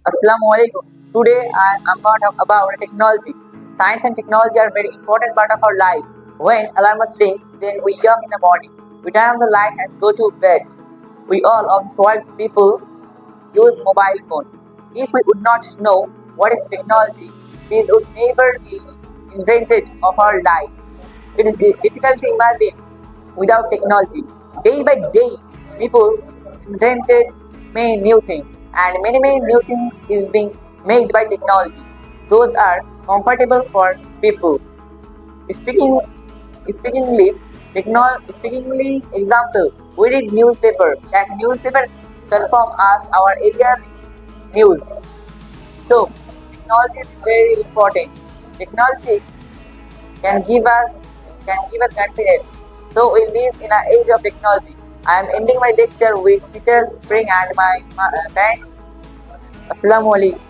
Assalamu alaikum. Today I'm going to talk about technology. Science and technology are a very important part of our life. When alarm rings, then we wake up in the morning. We turn on the lights and go to bed. We all of the world's people use mobile phone. If we would not know what is technology, this would never be invented of our life. It is difficult to imagine without technology. Day by day, people invented many new things, and many new things is being made by technology. Those are comfortable for people. Speaking speakingly, speakingly example, we read newspaper. That newspaper confirm us our area's news. So technology is very important. Technology can give us confidence. So we live in an age of technology. I am ending my lecture with teacher Spring and my parents. Assalamu alaikum.